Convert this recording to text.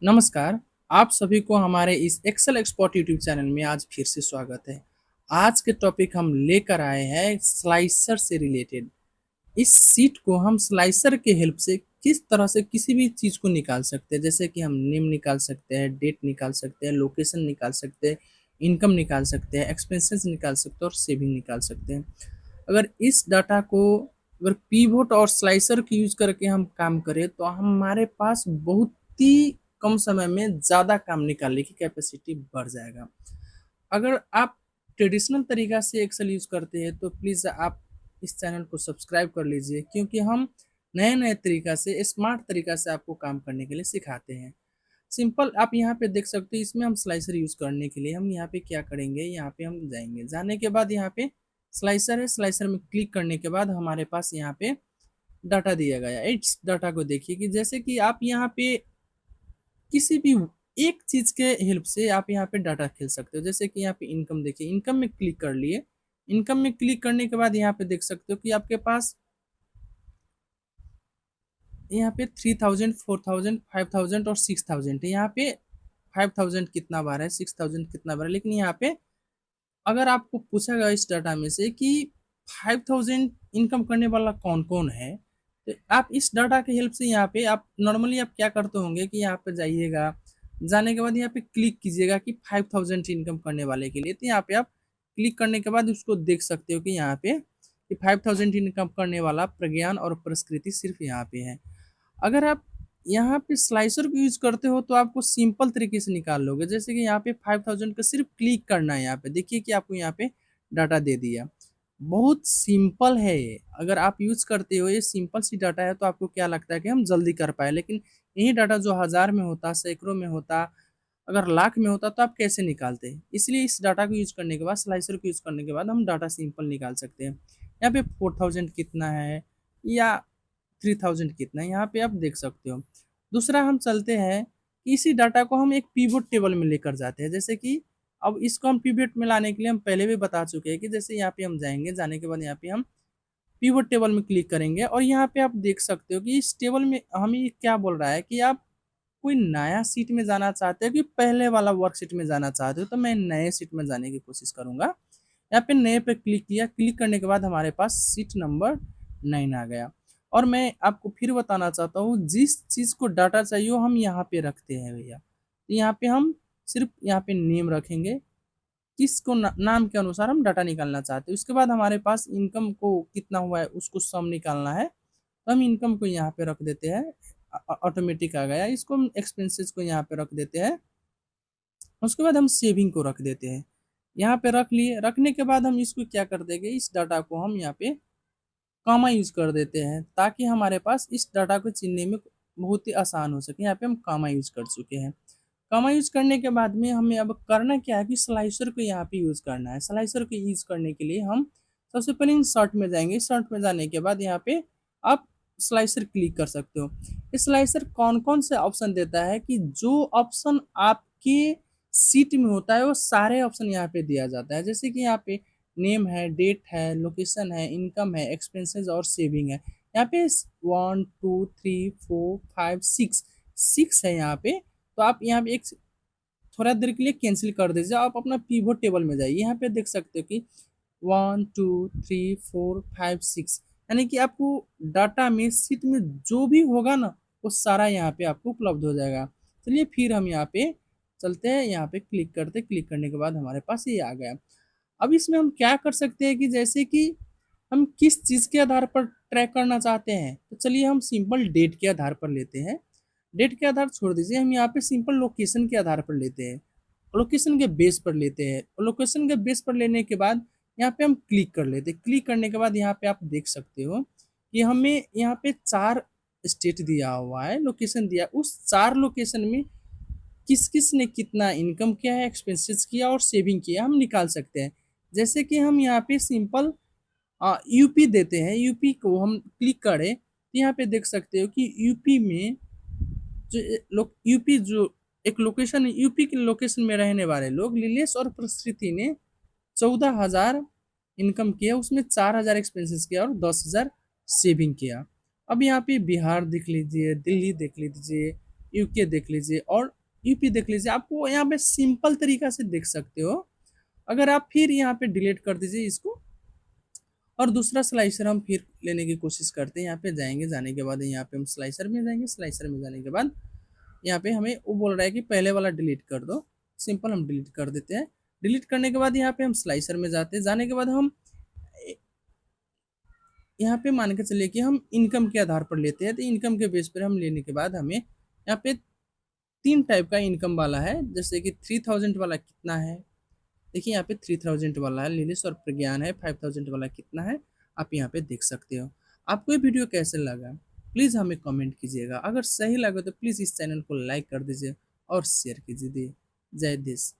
नमस्कार, आप सभी को हमारे इस एक्सेल एक्सपर्ट यूट्यूब चैनल में आज फिर से स्वागत है। आज के टॉपिक हम लेकर आए हैं स्लाइसर से रिलेटेड। इस सीट को हम स्लाइसर के हेल्प से किस तरह से किसी भी चीज़ को निकाल सकते हैं, जैसे कि हम नेम निकाल सकते हैं, डेट निकाल सकते हैं, लोकेशन निकाल सकते हैं, इनकम निकाल सकते हैं, एक्सपेंसेस निकाल सकते हैं और सेविंग निकाल सकते हैं। अगर इस डाटा को अगर पिवोट और स्लाइसर की यूज़ करके हम काम करें तो हमारे पास बहुत ही कम समय में ज़्यादा काम निकालने की कैपेसिटी बढ़ जाएगा। अगर आप ट्रेडिशनल तरीका से एक्सेल यूज़ करते हैं तो प्लीज़ आप इस चैनल को सब्सक्राइब कर लीजिए, क्योंकि हम नए-नए तरीका से स्मार्ट तरीका से आपको काम करने के लिए सिखाते हैं। सिंपल आप यहाँ पे देख सकते हो, इसमें हम स्लाइसर यूज़ करने के लिए हम यहाँ पे क्या करेंगे, यहाँ पे हम जाएँगे। जाने के बाद यहाँ पे स्लाइसर है, स्लाइसर में क्लिक करने के बाद हमारे पास यहाँ पे डाटा दिया गया है। इस डाटा को देखिए कि जैसे कि आप यहाँ पे किसी भी एक चीज़ के हेल्प से आप यहाँ पे डाटा खेल सकते हो। जैसे कि यहाँ पे इनकम देखिए, इनकम में क्लिक कर लिए। इनकम में क्लिक करने के बाद यहाँ पे देख सकते हो कि आपके पास यहाँ पे 3000, 4000, 5000 और 6000 है। यहाँ पे 5000 कितना बार है, 6000 कितना बार है, लेकिन यहाँ पे अगर आपको पूछा गया इस डाटा में से कि 5000 इनकम करने वाला कौन-कौन है, तो आप इस डाटा के हेल्प से यहाँ पे आप नॉर्मली आप क्या करते होंगे कि यहाँ पे जाइएगा, जाने के बाद यहाँ पे क्लिक कीजिएगा कि 5000 इनकम करने वाले के लिए, तो यहाँ पे आप क्लिक करने के बाद उसको देख सकते हो कि यहाँ पे कि 5000 इनकम करने वाला प्रज्ञान और प्रकृति सिर्फ यहाँ पे है। अगर आप यहाँ पे स्लाइसर को यूज़ करते हो तो आपको सिंपल तरीके से निकाल लोगे। जैसे कि यहाँ पे 5000 का सिर्फ क्लिक करना है यहाँ पे। देखिए कि आपको यहाँ पे डाटा दे दिया। बहुत सिंपल है ये। अगर आप यूज़ करते हो, ये सिंपल सी डाटा है, तो आपको क्या लगता है कि हम जल्दी कर पाएँ। लेकिन यही डाटा जो हज़ार में होता, सैकड़ों में होता, अगर लाख में होता तो आप कैसे निकालते? इसलिए इस डाटा को यूज़ करने के बाद, स्लाइसर को यूज़ करने के बाद हम डाटा सिंपल निकाल सकते हैं। यहाँ पे 4000 कितना है या 3000 कितना है, यहाँ पे आप देख सकते हो। दूसरा हम चलते हैं कि इसी डाटा को हम एक पिवोट टेबल में लेकर जाते हैं। जैसे कि अब इसको हम पिवोट में लाने के लिए हम पहले भी बता चुके हैं कि जैसे यहाँ पे हम जाएँगे, जाने के बाद यहाँ पे हम पिवोट टेबल में क्लिक करेंगे और यहाँ पे आप देख सकते हो कि इस टेबल में हमें ये क्या बोल रहा है कि आप कोई नया सीट में जाना चाहते हो कि पहले वाला वर्कशीट में जाना चाहते हो, तो मैं नए सीट में जाने की कोशिश करूँगा। यहाँ पे नए पे क्लिक किया, क्लिक करने के बाद हमारे पास सीट नंबर 9 आ गया। और मैं आपको फिर बताना चाहता हूँ, जिस चीज़ को डाटा चाहिए वो हम यहाँ पे रखते हैं भैया। तो यहाँ पे हम सिर्फ़ यहाँ पे नेम रखेंगे, किसको नाम के अनुसार हम डाटा निकालना चाहते हैं। उसके बाद हमारे पास इनकम को कितना हुआ है उसको सम निकालना है, तो हम इनकम को यहाँ पे रख देते हैं। ऑटोमेटिक आ गया। इसको हम एक्सपेंसेस को यहाँ पे रख देते हैं। उसके बाद हम सेविंग को रख देते हैं। यहाँ पे रख लिए, रखने के बाद हम इसको क्या कर देंगे, इस डाटा को हम यहाँ पे कॉमा यूज़ कर देते हैं, ताकि हमारे पास इस डाटा को चुनने में बहुत ही आसान हो सके। यहाँ पे हम कॉमा यूज़ कर चुके हैं। कॉमा यूज़ करने के बाद में हमें अब करना क्या है कि स्लाइसर को यहाँ पे यूज़ करना है। स्लाइसर को यूज़ करने के लिए हम सबसे पहले इंसर्ट में जाएँगे। इंसर्ट में जाने के बाद यहाँ पे आप स्लाइसर क्लिक कर सकते हो। स्लाइसर कौन-कौन से ऑप्शन देता है कि जो ऑप्शन आपके सीट में होता है वो सारे ऑप्शन यहाँ पे दिया जाता है। जैसे कि यहाँ पे नेम है, डेट है, लोकेशन है, इनकम है, एक्सपेंसेस और सेविंग है। यहाँ पे 1, 2, 3, 4, 5, 6 6 है यहाँ पे। तो आप यहाँ पे एक थोड़ा देर के लिए कैंसिल कर दीजिए, आप अपना पिवोट टेबल में जाइए। यहाँ पे देख सकते हो कि 1, 2, 3, 4, 5, 6, यानी कि आपको डाटा में सीट में जो भी होगा ना, वो सारा यहाँ पे आपको उपलब्ध हो जाएगा। चलिए फिर हम यहाँ पे चलते हैं, यहाँ पे क्लिक करते, क्लिक करने के बाद हमारे पास ये आ गया। अब इसमें हम क्या कर सकते हैं कि जैसे कि हम किस चीज़ के आधार पर ट्रैक करना चाहते हैं, तो चलिए हम सिंपल डेट के आधार पर लेते हैं। डेट के आधार छोड़ दीजिए, हम यहाँ पे सिंपल लोकेशन के आधार पर लेते हैं। लोकेशन के बेस पर लेते हैं और लोकेशन के बेस पर लेने के बाद यहाँ पे हम क्लिक कर लेते हैं। क्लिक करने के बाद यहाँ पे आप देख सकते हो कि हमें यहाँ पे 4 स्टेट दिया हुआ है, लोकेशन दिया। उस 4 लोकेशन में किस-किस ने कितना इनकम किया है, एक्सपेंसेस किया और सेविंग किया, हम निकाल सकते हैं। जैसे कि हम यहाँ पे सिंपल यूपी देते हैं, यूपी को हम क्लिक करें, तो यहाँ पे देख सकते हो कि यूपी में जो लोग यूपी जो एक लोकेशन है, यूपी के लोकेशन में रहने वाले लोग लीलेश और प्रकृति ने 14,000 इनकम किया, उसमें 4,000 एक्सपेंसेस किया और 10,000 सेविंग किया। अब यहाँ पे बिहार देख लीजिए, दिल्ली देख लीजिए, यूके देख लीजिए और यूपी देख लीजिए। आपको यहाँ पे सिंपल तरीका से देख सकते हो। अगर आप फिर यहाँ पे डिलीट कर दीजिए इसको और दूसरा स्लाइसर हम फिर लेने की कोशिश करते हैं। यहाँ पे जाएंगे, जाने के बाद यहाँ पे हम स्लाइसर में जाएंगे, स्लाइसर में जाने के बाद यहाँ पे हमें वो बोल रहा है कि पहले वाला डिलीट कर दो। सिंपल हम डिलीट कर देते हैं। डिलीट करने के बाद यहाँ पे हम स्लाइसर में जाते हैं, जाने के बाद हम यहाँ पे मान के चलिए कि हम इनकम के आधार पर लेते हैं। तो इनकम के बेस पर हम लेने के बाद हमें यहाँ पे 3 टाइप का इनकम वाला है। जैसे कि 3000 वाला कितना है, देखिए यहाँ पे 3000 वाला है, लिलिस और प्रज्ञान है। 5000 वाला कितना है आप यहाँ पे देख सकते हो। आपको ये वीडियो कैसे लगा प्लीज़ हमें कमेंट कीजिएगा। अगर सही लगे तो प्लीज़ इस चैनल को लाइक कर दीजिए और शेयर कीजिए। जय देश।